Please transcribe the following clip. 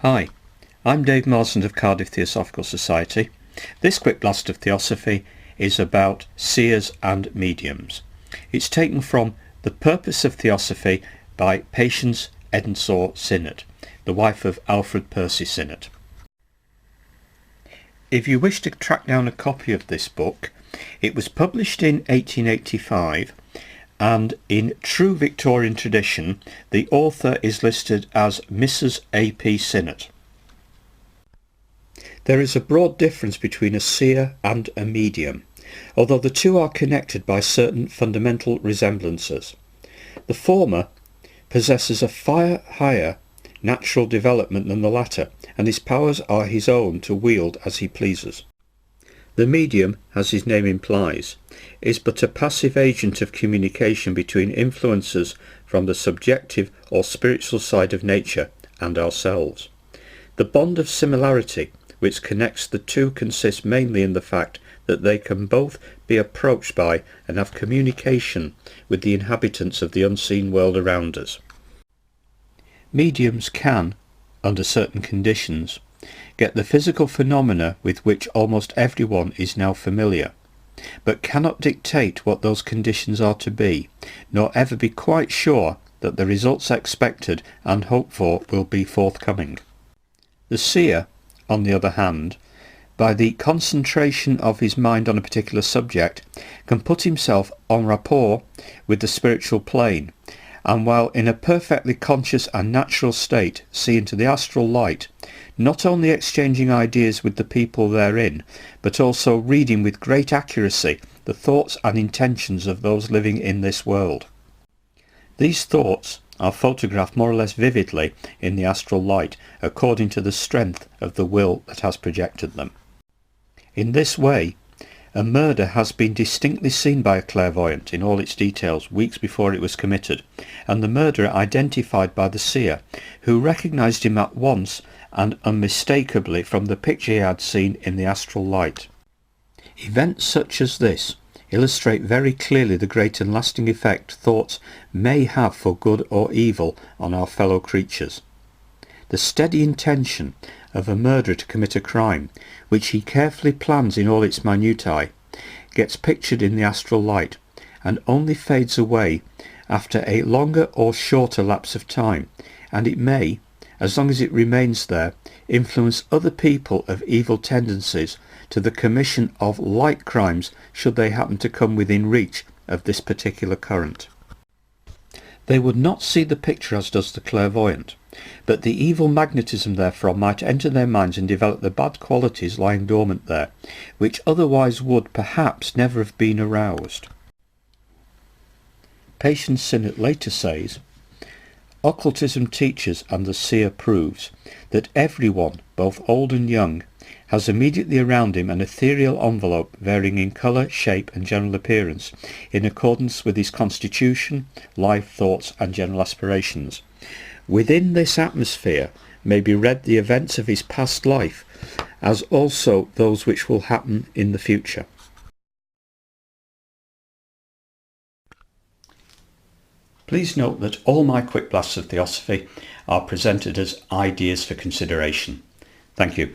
Hi, I'm Dave Marsland of Cardiff Theosophical Society. This quick blast of Theosophy is about seers and mediums. It's taken from The Purpose of Theosophy by Patience Edensor Sinnett, the wife of Alfred Percy Sinnett. If you wish to track down a copy of this book, it was published in 1885, and in true Victorian tradition the author is listed as Mrs. A.P. Sinnett. There is a broad difference between a seer and a medium, although the two are connected by certain fundamental resemblances. The former possesses a far higher natural development than the latter, and his powers are his own to wield as he pleases. The medium, as his name implies, is but a passive agent of communication between influences from the subjective or spiritual side of nature and ourselves. The bond of similarity which connects the two consists mainly in the fact that they can both be approached by and have communication with the inhabitants of the unseen world around us. Mediums can, under certain conditions, get the physical phenomena with which almost everyone is now familiar, but cannot dictate what those conditions are to be, nor ever be quite sure that the results expected and hoped for will be forthcoming. The seer, on the other hand, by the concentration of his mind on a particular subject, can put himself en rapport with the spiritual plane, and while in a perfectly conscious and natural state see into the astral light, not only exchanging ideas with the people therein, but also reading with great accuracy the thoughts and intentions of those living in this world. These thoughts are photographed more or less vividly in the astral light according to the strength of the will that has projected them. In this way, a murder has been distinctly seen by a clairvoyant in all its details weeks before it was committed, and the murderer identified by the seer, who recognised him at once and unmistakably from the picture he had seen in the astral light. Events such as this illustrate very clearly the great and lasting effect thoughts may have for good or evil on our fellow creatures. The steady intention of a murderer to commit a crime, which he carefully plans in all its minutiae, gets pictured in the astral light, and only fades away after a longer or shorter lapse of time, and it may, as long as it remains there, influence other people of evil tendencies to the commission of like crimes should they happen to come within reach of this particular current. They would not see the picture as does the clairvoyant, but the evil magnetism therefrom might enter their minds and develop the bad qualities lying dormant there, which otherwise would perhaps never have been aroused. Patience Sinnett later says, "Occultism teaches and the seer proves that everyone, both old and young, has immediately around him an ethereal envelope varying in colour, shape and general appearance in accordance with his constitution, life, thoughts and general aspirations. Within this atmosphere may be read the events of his past life, as also those which will happen in the future." Please note that all my quick blasts of Theosophy are presented as ideas for consideration. Thank you.